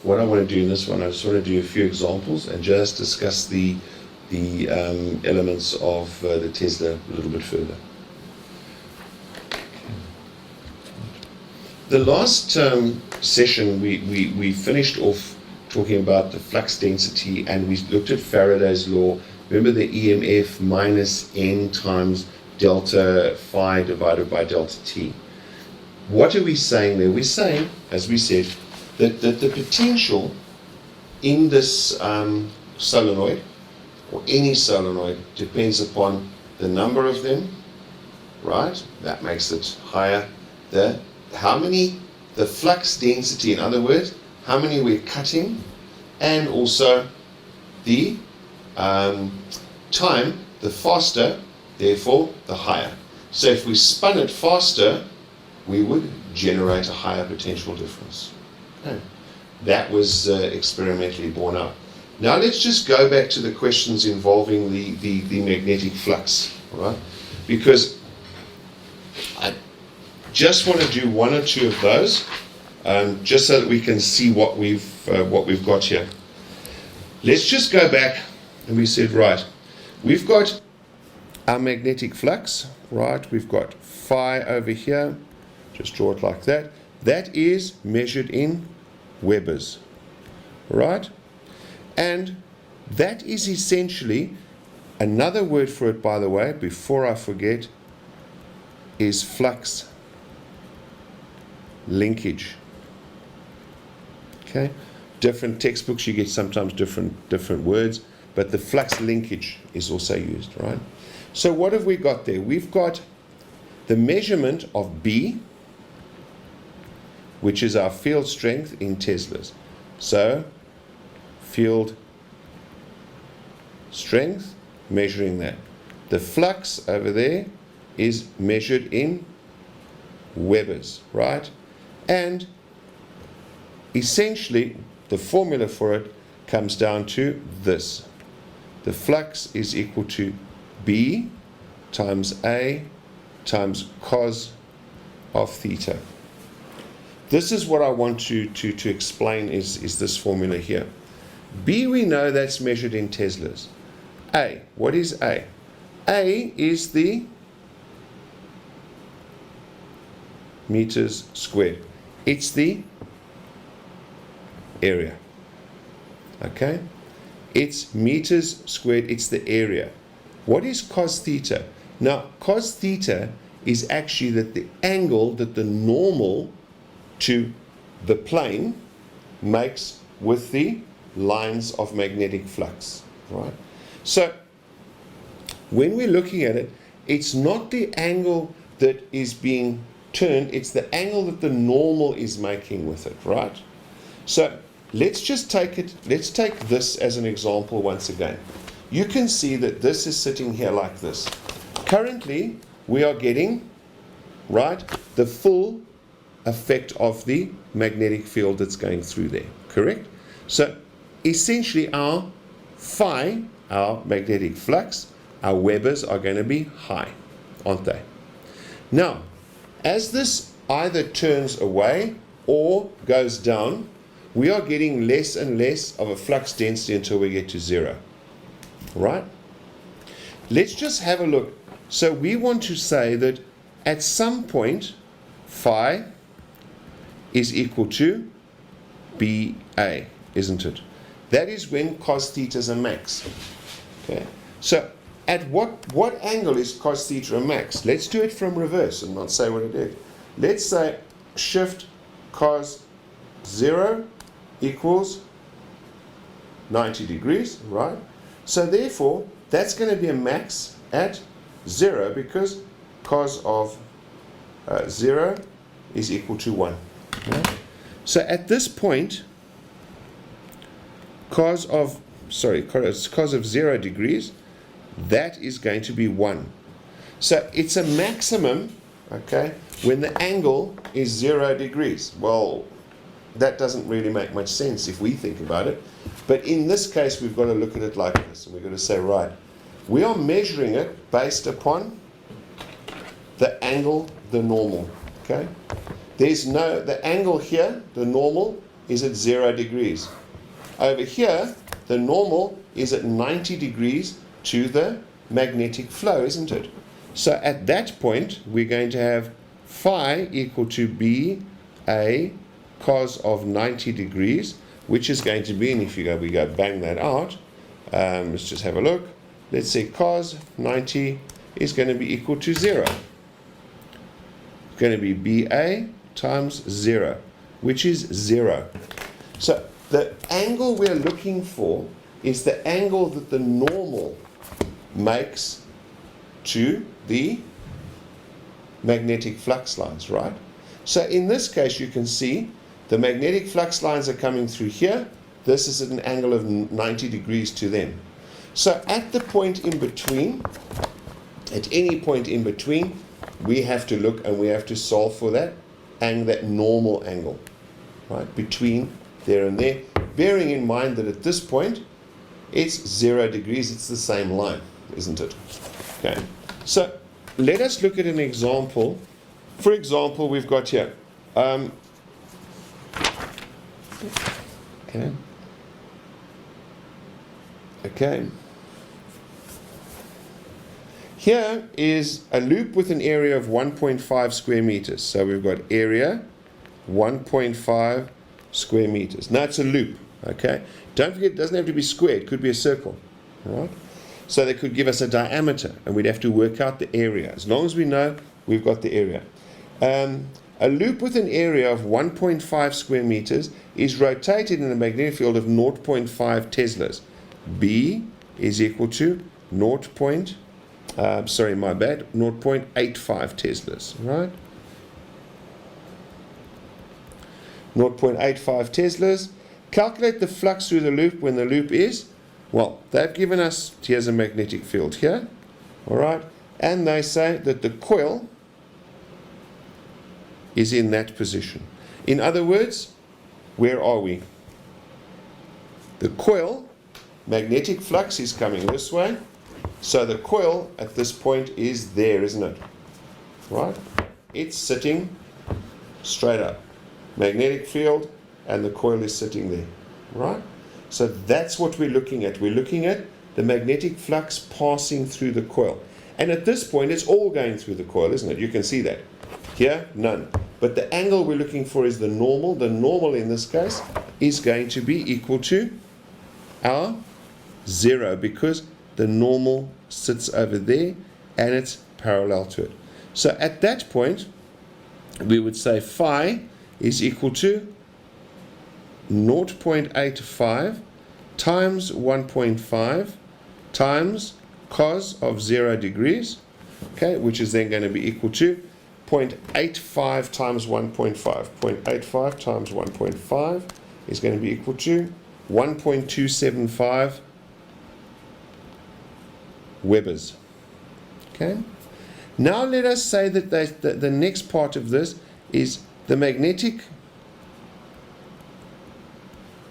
What I want to do in this one, I just want to do a few examples and just discuss the elements of the Tesla a little bit further. The last session we finished off talking about the flux density, and we looked at Faraday's law. Remember the EMF minus N times delta phi divided by delta T. What are we saying there? We're saying, as we said, that the potential in this solenoid, or any solenoid, depends upon the number of them, right? That makes it higher. The flux density, in other words, how many we're cutting, and also the time, the faster, therefore the higher. So if we spun it faster, we would generate a higher potential difference. Okay. That was experimentally borne out. Now let's just go back to the questions involving the magnetic flux, right? Because I just want to do one or two of those, just so that we can see what we've got here. Let's just go back, and we said, right, we've got our magnetic flux, right? We've got phi over here. Just draw it like that. That is measured in Webers, right? And that is essentially, another word for it, by the way, before I forget, is flux linkage. Okay? Different textbooks, you get sometimes different words, but the flux linkage is also used, right? So what have we got there? We've got the measurement of B, which is our field strength in Teslas. So, field strength, measuring that. The flux over there is measured in Webers, right? And essentially, the formula for it comes down to this. The flux is equal to B times A times cos of theta. This is what I want to explain is this formula here. B, we know that's measured in Teslas. A, what is A? A is the meters squared. It's the area. Okay? It's meters squared, it's the area. What is cos theta? Now, cos theta is actually the angle that the normal to the plane makes with the lines of magnetic flux, right? So when we're looking at it, it's not the angle that is being turned, it's the angle that the normal is making with it, right? So let's just take this as an example once again. You can see that this is sitting here like this. Currently, we are getting, right, the full effect of the magnetic field that's going through there, correct? So essentially our phi, our magnetic flux, our Webers are going to be high, aren't they? Now, as this either turns away or goes down, we are getting less and less of a flux density until we get to zero, right? Let's just have a look. So we want to say that at some point, phi is equal to BA, isn't it? That is when cos theta is a max. Okay. So at what angle is cos theta a max? Let's do it from reverse and not say what it is. Let's say shift cos 0 equals 90 degrees, right? So therefore, that's going to be a max at 0 because cos of 0 is equal to 1. Right? So at this point, cos of 0 degrees, that is going to be 1. So it's a maximum, okay, when the angle is 0 degrees. Well, that doesn't really make much sense if we think about it. But in this case, we've got to look at it like this, and we've got to say, right, we are measuring it based upon the angle, the normal. Okay? The angle here, the normal, is at 0 degrees. Over here, the normal is at 90 degrees to the magnetic flow, isn't it? So at that point, we're going to have phi equal to BA cos of 90 degrees, which is going to be, and if we go bang that out, let's just have a look. Let's say cos 90 is going to be equal to 0. It's going to be BA times 0, which is 0. So the angle we're looking for is the angle that the normal makes to the magnetic flux lines, right? So in this case, you can see the magnetic flux lines are coming through here. This is at an angle of 90 degrees to them. So at the point in between, at any point in between, we have to look and we have to solve for that normal angle, right, between there and there, bearing in mind that at this point, it's 0 degrees, it's the same line, isn't it? Okay, so let us look at an example. For example, we've got here, okay. Here is a loop with an area of 1.5 square meters. So we've got area 1.5 square meters. Now it's a loop, okay? Don't forget, it doesn't have to be square, it could be a circle, all right? So they could give us a diameter, and we'd have to work out the area. As long as we know we've got the area. A loop with an area of 1.5 square meters is rotated in a magnetic field of 0.5 Teslas. B is equal to 0.85 Teslas, right? 0.85 Teslas. Calculate the flux through the loop when the loop is, well, they've given us, here's a magnetic field here, all right? And they say that the coil is in that position. In other words, where are we? The coil, magnetic flux is coming this way, so the coil at this point is there, isn't it? Right? It's sitting straight up. Magnetic field, and the coil is sitting there. Right? So that's what we're looking at. We're looking at the magnetic flux passing through the coil. And at this point, it's all going through the coil, isn't it? You can see that. Here, none. But the angle we're looking for is the normal. The normal in this case is going to be equal to our 0, because the normal sits over there and it's parallel to it. So at that point, we would say phi is equal to 0.85 times 1.5 times cos of 0 degrees, okay, which is then going to be equal to 0.85 times 1.5. 0.85 times 1.5 is going to be equal to 1.275 Webers. Okay. Now let us say that the next part of this is the magnetic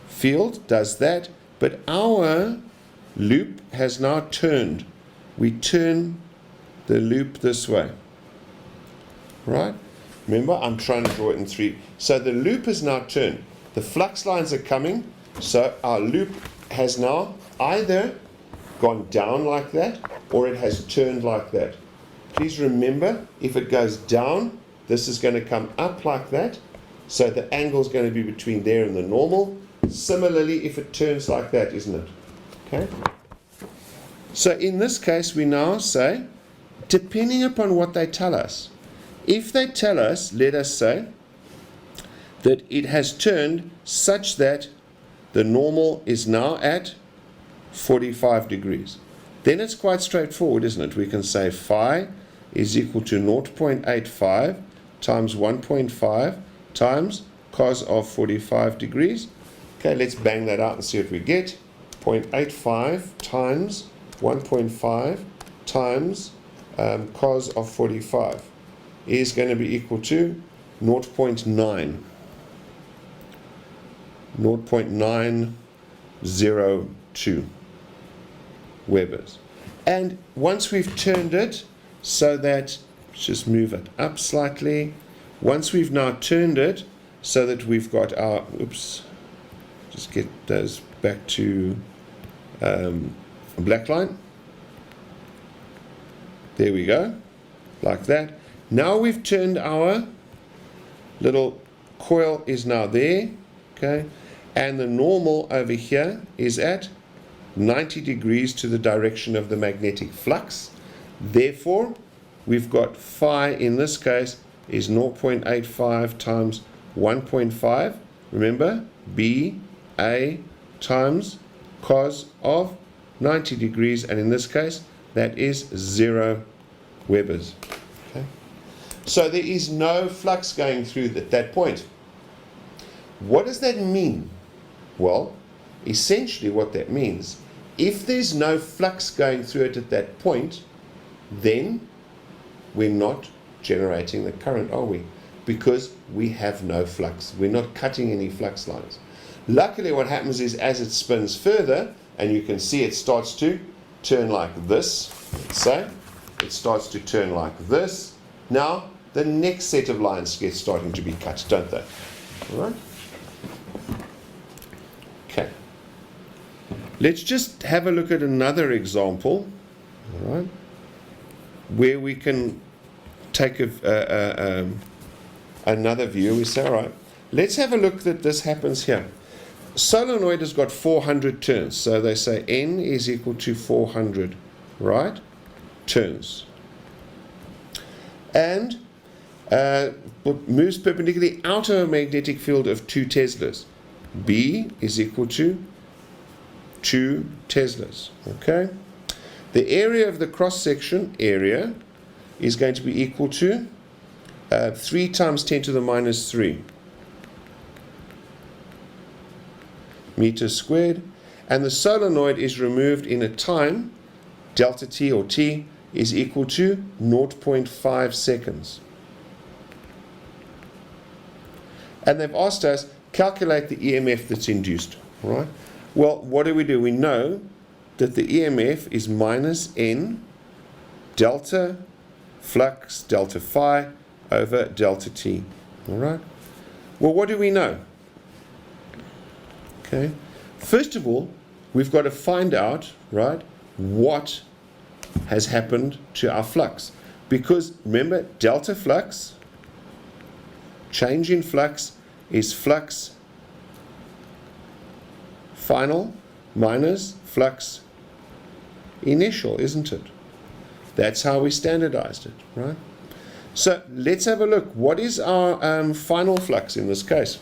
field does that, but our loop has now turned. We turn the loop this way. Right? Remember, I'm trying to draw it in 3. So the loop is now turned. The flux lines are coming, so our loop has now either gone down like that, or it has turned like that. Please remember, if it goes down, this is going to come up like that, so the angle is going to be between there and the normal. Similarly, if it turns like that, isn't it? Okay. So in this case, we now say, depending upon what they tell us, if they tell us, let us say, that it has turned such that the normal is now at 45 degrees, then it's quite straightforward, isn't it? We can say phi is equal to 0.85 times 1.5 times cos of 45 degrees. Okay, let's bang that out and see what we get. 0.85 times 1.5 times cos of 45 is going to be equal to 0.9. 0.902 Webers. And once we've turned it so that, let's just move it up slightly. Once we've now turned it so that we've got our, oops, just get those back to a black line. There we go, like that. Now we've turned our little coil is now there, okay, and the normal over here is at 90 degrees to the direction of the magnetic flux. Therefore, we've got phi in this case is 0.85 times 1.5. Remember, BA times cos of 90 degrees, and in this case, that is 0 Webers. Okay. So there is no flux going through that point. What does that mean? Well, essentially what that means, if there's no flux going through it at that point, then we're not generating the current, are we? Because we have no flux. We're not cutting any flux lines. Luckily, what happens is as it spins further, and you can see it starts to turn like this, let's say, it starts to turn like this. Now, the next set of lines get starting to be cut, don't they? All right? Okay. Let's just have a look at another example, all right, where we can take another view. We say, all right, let's have a look that this happens here. Solenoid has got 400 turns, so they say N is equal to 400, right, turns. And moves perpendicularly out of a magnetic field of 2 Teslas. B is equal to 2 Teslas, okay? The area of the cross-section area is going to be equal to 3 times 10 to the minus 3 meters squared, and the solenoid is removed in a time, delta t or t is equal to 0.5 seconds. And they've asked us, calculate the EMF that's induced, right? Well, what do? We know that the EMF is minus N delta flux, delta phi, over delta t, all right? Well, what do we know? Okay, first of all, we've got to find out, right, what has happened to our flux. Because remember, delta flux, change in flux, is flux final minus flux initial, isn't it? That's how we standardized it, right? So let's have a look. What is our final flux in this case?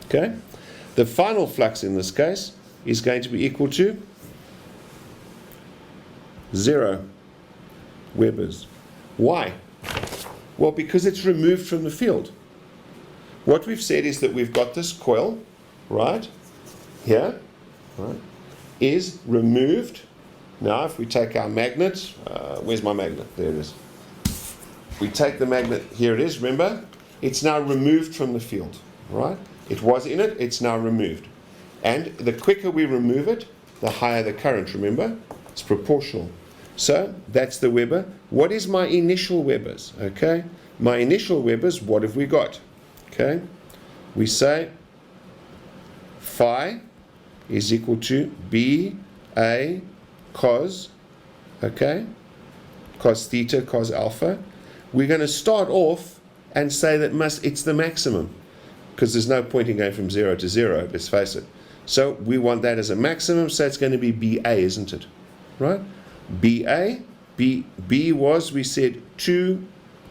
Okay, the final flux in this case is going to be equal to 0 Webers. Why? Well, because it's removed from the field. What we've said is that we've got this coil, right, here, right, is removed. Now, if we take our magnet, where's my magnet? There it is. We take the magnet, here it is, remember? It's now removed from the field, right? It was in it, it's now removed. And the quicker we remove it, the higher the current, remember? It's proportional. So, that's the Weber. What is my initial Webers? Okay, my initial Webers, what have we got? Okay, we say phi is equal to BA cos, okay, cos theta, cos alpha. We're going to start off and say that it's the maximum, because there's no point in going from 0 to 0, let's face it. So we want that as a maximum, so it's going to be BA, isn't it? Right? BA, B was, we said 2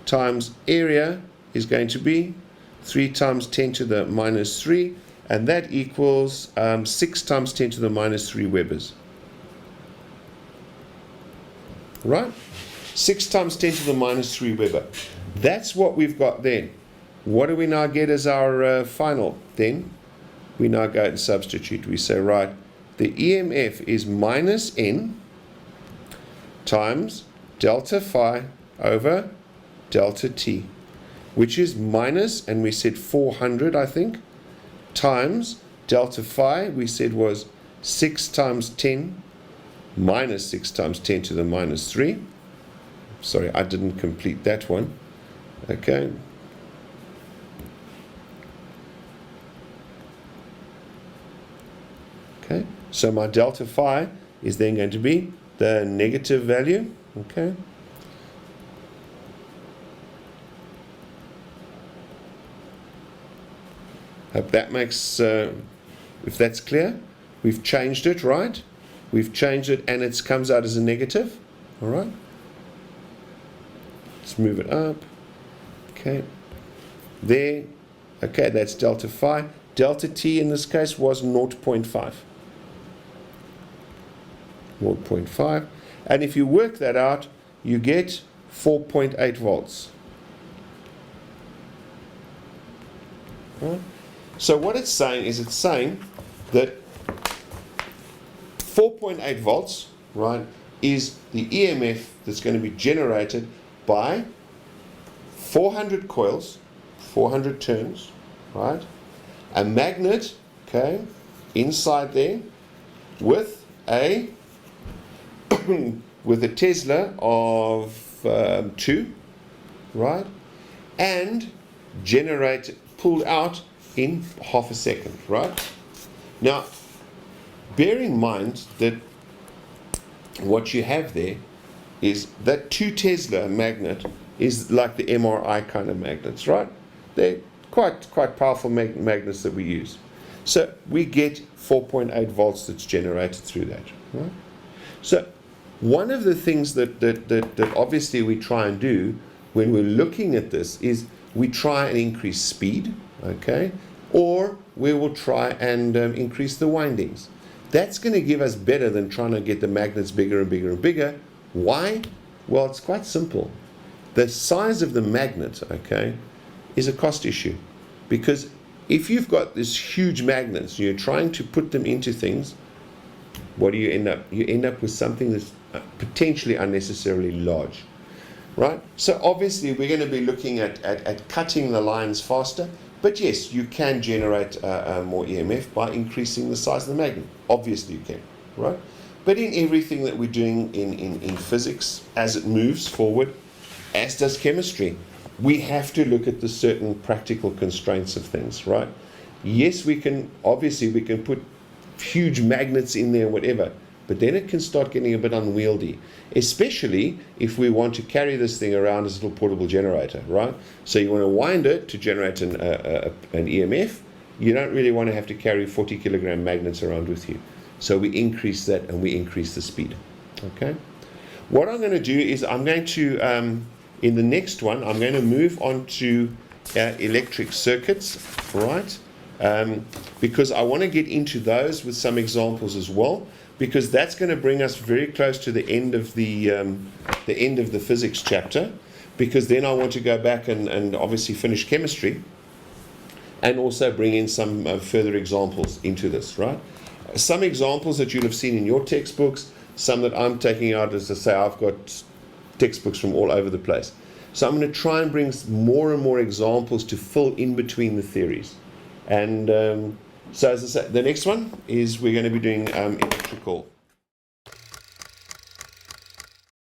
times area is going to be 3 times 10 to the minus 3, and that equals 6 times 10 to the minus 3 Webers. Right? 6 times 10 to the minus 3 Weber. That's what we've got then. What do we now get as our final? Then we now go and substitute. We say, right, the EMF is minus N times delta phi over delta t, which is minus, and we said 400, I think, times delta phi, we said was 6 times 10 minus 6 times 10 to the minus 3. Sorry, I didn't complete that one. Okay. Okay, so my delta phi is then going to be the negative value. Okay. Hope that makes, if that's clear. We've changed it, right? We've changed it and it comes out as a negative. All right. Let's move it up. Okay. There. Okay, that's delta phi. Delta t in this case was 0.5. 0.5. And if you work that out, you get 4.8 volts. Right? So what it's saying is it's saying that 4.8 volts, right, is the EMF that's going to be generated by 400 coils, 400 turns, right, a magnet, okay, inside there with a with a Tesla of 2, right, and pulled out in half a second, right? Now, bear in mind that what you have there is that 2 Tesla magnet is like the MRI kind of magnets, right? They're quite powerful magnets that we use. So we get 4.8 volts that's generated through that, right? So one of the things that obviously we try and do when we're looking at this is we try and increase speed, okay? Or we will try and increase the windings. That's going to give us better than trying to get the magnets bigger and bigger and bigger. Why? Well, it's quite simple. The size of the magnet, okay, is a cost issue. Because if you've got this huge magnets, you're trying to put them into things, what do you end up? You end up with something that's potentially unnecessarily large, right? So obviously we're going to be looking at cutting the lines faster, but yes, you can generate more EMF by increasing the size of the magnet. Obviously you can, right? But in everything that we're doing in physics, as it moves forward, as does chemistry, we have to look at the certain practical constraints of things, right? Yes, we can put huge magnets in there, whatever, but then it can start getting a bit unwieldy, especially if we want to carry this thing around as a little portable generator, right? So you want to wind it to generate an EMF. You don't really want to have to carry 40 kilogram magnets around with you. So we increase that and we increase the speed. Okay. What I'm going to do is I'm going to, in the next one, I'm going to move on to electric circuits, right? Because I want to get into those with some examples as well, because that's going to bring us very close to the end of the physics chapter, because then I want to go back and obviously finish chemistry and also bring in some further examples into this, right? Some examples that you'll have seen in your textbooks, some that I'm taking out, as I say, I've got textbooks from all over the place. So I'm going to try and bring more and more examples to fill in between the theories. And so as I say, the next one is we're going to be doing electrical